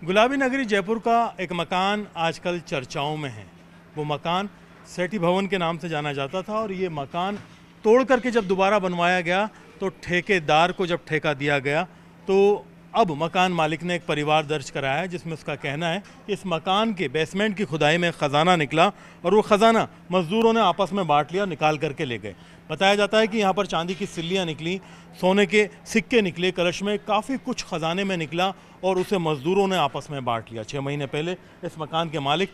गुलाबी नगरी जयपुर का एक मकान आजकल चर्चाओं में है। वो मकान सेठी भवन के नाम से जाना जाता था और ये मकान तोड़ करके जब दोबारा बनवाया गया तो ठेकेदार को जब ठेका दिया गया तो अब मकान मालिक ने एक परिवार दर्ज कराया है जिसमें उसका कहना है कि इस मकान के बेसमेंट की खुदाई में ख़जाना निकला और वो ख़जाना मज़दूरों ने आपस में बांट लिया, निकाल करके ले गए। बताया जाता है कि यहाँ पर चांदी की सिल्लियाँ निकली, सोने के सिक्के निकले, कलश में काफ़ी कुछ ख़जाने में निकला और उसे मज़दूरों ने आपस में बांट लिया। 6 महीने पहले इस मकान के मालिक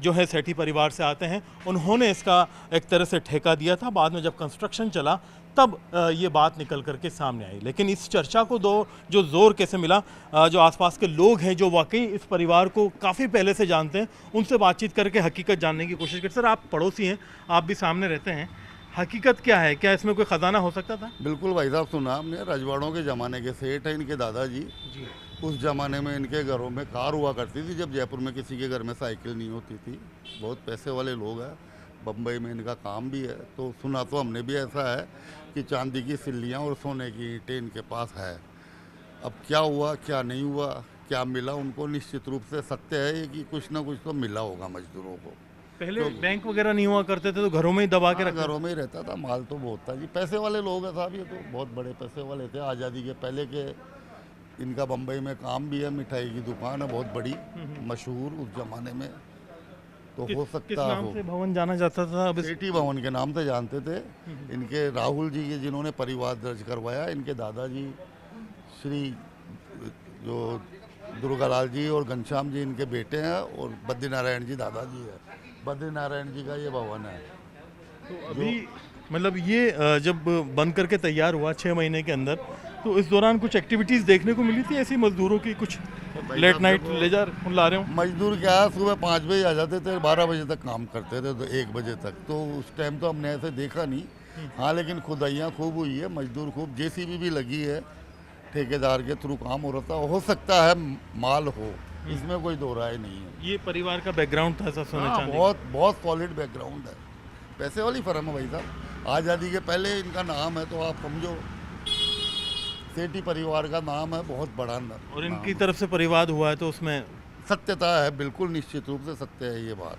जो है सेठी परिवार से आते हैं, उन्होंने इसका एक तरह से ठेका दिया था। बाद में जब कंस्ट्रक्शन चला तब ये बात निकल करके सामने आई। लेकिन इस चर्चा को जो जोर कैसे मिला, जो आसपास के लोग हैं जो वाकई इस परिवार को काफ़ी पहले से जानते हैं, उनसे बातचीत करके हकीकत जानने की कोशिश करते। सर, आप पड़ोसी हैं, आप भी सामने रहते हैं, हकीकत क्या है? क्या इसमें कोई ख़जाना हो सकता था? बिल्कुल भाई साहब, सुना हमने, रजवाड़ों के ज़माने के सेठ हैं इनके दादाजी जी। उस ज़माने में इनके घरों में कार हुआ करती थी जब जयपुर में किसी के घर में साइकिल नहीं होती थी। बहुत पैसे वाले लोग हैं, बम्बई में इनका काम भी है। तो सुना तो हमने भी ऐसा है कि चांदी की सिल्लियाँ और सोने की ईंटें इनके पास है। अब क्या हुआ क्या नहीं हुआ, क्या मिला उनको, निश्चित रूप से सत्य है कि कुछ ना कुछ तो मिला होगा मजदूरों को। पहले तो बैंक वगैरह नहीं हुआ करते थे तो घरों में ही दबा के रखते? घरों में ही रहता था, माल तो बहुत था जी। पैसे वाले लोग हैं साहब, ये तो बहुत बड़े पैसे वाले थे। आज़ादी के पहले के इनका बम्बई में काम भी है, मिठाई की दुकान है बहुत बड़ी, मशहूर उस जमाने में। तो हो सकता किस नाम से भवन जाना जाता था? अब सेठी भवन के नाम से जानते थे। इनके राहुल जी के जिन्होंने परिवार दर्ज करवाया, इनके दादाजी श्री जो दुर्गालाल जी और घनश्याम जी इनके बेटे हैं और बद्रीनारायण जी दादाजी है। बद्रीनारायण जी का ये भवन है। तो अभी मतलब ये जब बन करके तैयार हुआ 6 महीने के अंदर, तो इस दौरान कुछ एक्टिविटीज़ देखने को मिली थी ऐसी मजदूरों की? कुछ लेट नाइट ला रहे हो? मजदूर क्या है, सुबह 5 बजे आ जाते थे, 12 बजे तक काम करते थे, तो 1 बजे तक। तो उस टाइम तो हमने ऐसे देखा नहीं। हाँ, लेकिन खुदाइयाँ खूब हुई है, मजदूर खूब, जेसीबी भी लगी है, ठेकेदार के थ्रू काम हो रहा था। हो सकता है माल हो, इसमें कोई दो राय नहीं है। ये परिवार का बैकग्राउंड था ऐसा सोना चांदी? बहुत सॉलिड बैकग्राउंड है, पैसे वाली फर्म है भाई साहब। आज़ादी के पहले इनका नाम है, तो आप समझो सेठी परिवार का नाम है, बहुत बड़ा नाम। और इनकी तरफ से परिवाद हुआ है तो उसमें सत्यता है, बिल्कुल निश्चित रूप से सत्य है ये बात,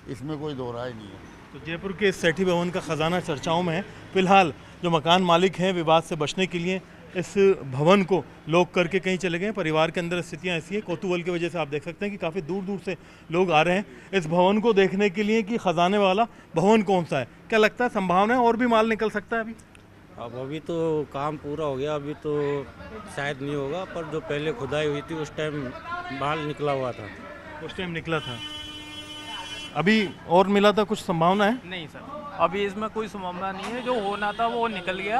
इसमें कोई दो राय नहीं है। तो जयपुर के सेठी भवन का खजाना चर्चाओं में है। फिलहाल जो मकान मालिक हैं विवाद से बचने के लिए इस भवन को लोग करके कहीं चले गए। परिवार के अंदर स्थितियां ऐसी हैं, कौतूहल की वजह से आप देख सकते हैं कि काफ़ी दूर दूर से लोग आ रहे हैं इस भवन को देखने के लिए कि खजाने वाला भवन कौन सा है। क्या लगता है, संभावना है और भी माल निकल सकता है? अभी तो काम पूरा हो गया, अभी तो शायद नहीं होगा, पर जो पहले खुदाई हुई थी उस टाइम माल निकला हुआ था। उस टाइम निकला था, अभी और मिला था? कुछ संभावना है? नहीं सर, अभी इसमें कोई संभावना नहीं है। जो होना था वो निकल गया,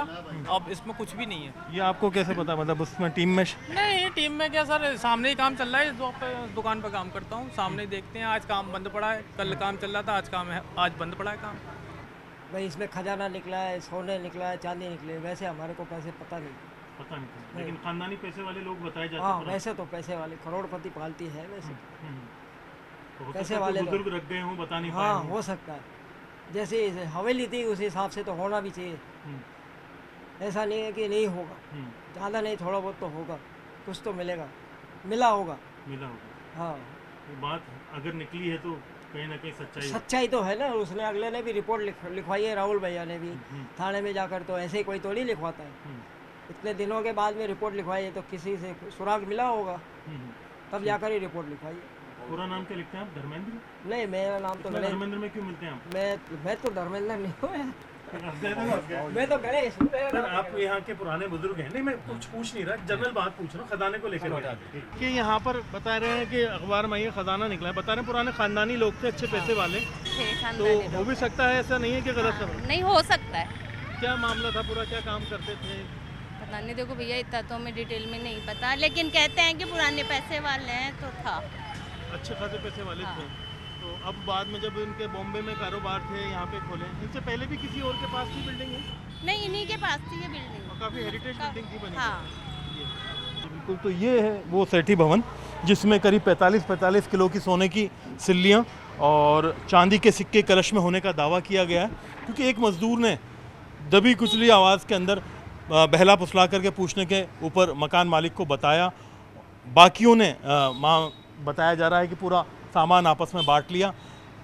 अब इसमें कुछ भी नहीं है। ये आपको कैसे पता? मतलब उसमें टीम में नहीं, टीम में क्या सर, सामने ही काम चल रहा है। दुकान पर काम करता हूँ, सामने ही देखते हैं। आज काम बंद पड़ा है, कल काम चल रहा था, आज काम है, आज बंद पड़ा है काम। भाई इसमें खजाना निकला है, सोने निकला है, चांदी निकले। वैसे हमारे को पैसे पता नहीं, लेकिन खानदानी पैसे वाले लोग बताए जाते हैं। हाँ, वैसे तो पैसे वाले करोड़पति पालती है वैसे। पैसे तो वाले बुजुर्ग रख गए हों, बता नहीं हाँ, पाए। हो सकता है। जैसे हवेली थी उस हिसाब से तो होना भी चाहिए। ऐसा नहीं है कि नहीं होगा, ज़्यादा नहीं, थोड़ा बहुत तो होगा, कुछ तो मिलेगा, मिला होगा। हाँ, बात अगर निकली है तो कहीं ना कहीं सच्चाई तो है ना। उसने अगले ने भी रिपोर्ट लिखवाई है, राहुल भैया ने भी थाने में जाकर। तो ऐसे ही कोई थोड़ी लिखवाता है। इतने दिनों के बाद में रिपोर्ट लिखवाई है तो किसी से सुराग मिला होगा, तब जाकर ही रिपोर्ट लिखवाई है। पूरा नाम क्या लिखते हैं आप? धर्मेंद्र? नहीं, मेरा नाम तो धर्मेंद्र में क्यों मिलते हैं आप? मैं तो धर्मेंद्र नहीं हूँ, मैं तो गणेश। सर, आप यहाँ के पुराने बुजुर्ग हैं? नहीं, मैं कुछ पूछ नहीं रहा, जनरल बात पूछ रहा हूँ खजाने को लेकर कि यहाँ पर बता रहे हैं कि अखबार में ये खजाना निकला है, बता रहे हैं पुराने खानदानी लोग थे, अच्छे पैसे वाले, तो हो भी सकता है, ऐसा नहीं है कि गलत खबर? नहीं, हो सकता है। क्या मामला था पूरा, क्या काम करते थे? पता नहीं, देखो भैया इतना तो हमें डिटेल में नहीं पता, लेकिन कहते हैं कि पुराने पैसे वाले हैं तो था, अच्छे खासे पैसे वाले थे। तो अब बाद में जब इनके बॉम्बे में कारोबार थे, यहाँ पे खोले, इनसे पहले भी किसी और के पास थी बिल्डिंग है? नहीं, इन्हीं के पास थी ये बिल्डिंग, और काफ़ी हेरिटेज बिल्डिंग थी बनी। हाँ, बिल्कुल। तो ये है वो सेठी भवन जिसमें करीब 45 किलो की सोने की सिल्लियाँ और चांदी के सिक्के कलश में होने का दावा किया गया है। क्योंकि एक मजदूर ने दबी कुचली आवाज़ के अंदर बहला फुसला करके पूछने के ऊपर मकान मालिक को बताया, बाकियों ने बताया जा रहा है कि पूरा सामान आपस में बांट लिया।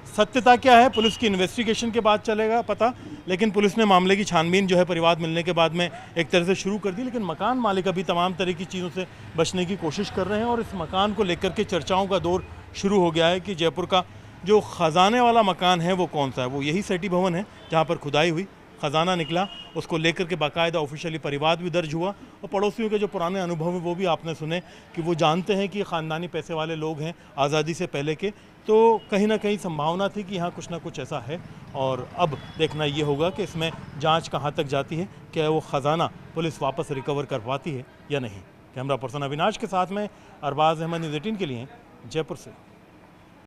सत्यता क्या है पुलिस की इन्वेस्टिगेशन के बाद चलेगा पता, लेकिन पुलिस ने मामले की छानबीन जो है परिवाद मिलने के बाद में एक तरह से शुरू कर दी। लेकिन मकान मालिक अभी तमाम तरह की चीज़ों से बचने की कोशिश कर रहे हैं और इस मकान को लेकर के चर्चाओं का दौर शुरू हो गया है कि जयपुर का जो ख़जाने वाला मकान है वो कौन सा है। वो यही सेठी भवन है जहाँ पर खुदाई हुई, ख़जाना निकला, उसको लेकर के बाकायदा ऑफिशियली परिवाद भी दर्ज हुआ और पड़ोसियों के जो पुराने अनुभव हैं वो भी आपने सुने कि वो जानते हैं कि ख़ानदानी पैसे वाले लोग हैं आज़ादी से पहले के, तो कहीं ना कहीं संभावना थी कि यहाँ कुछ ना कुछ ऐसा है। और अब देखना ये होगा कि इसमें जांच कहाँ तक जाती है, क्या वो ख़जाना पुलिस वापस रिकवर कर पाती है या नहीं। कैमरा पर्सन अविनाश के साथ में अरबाज अहमद, न्यूज़ 18 के लिए जयपुर से।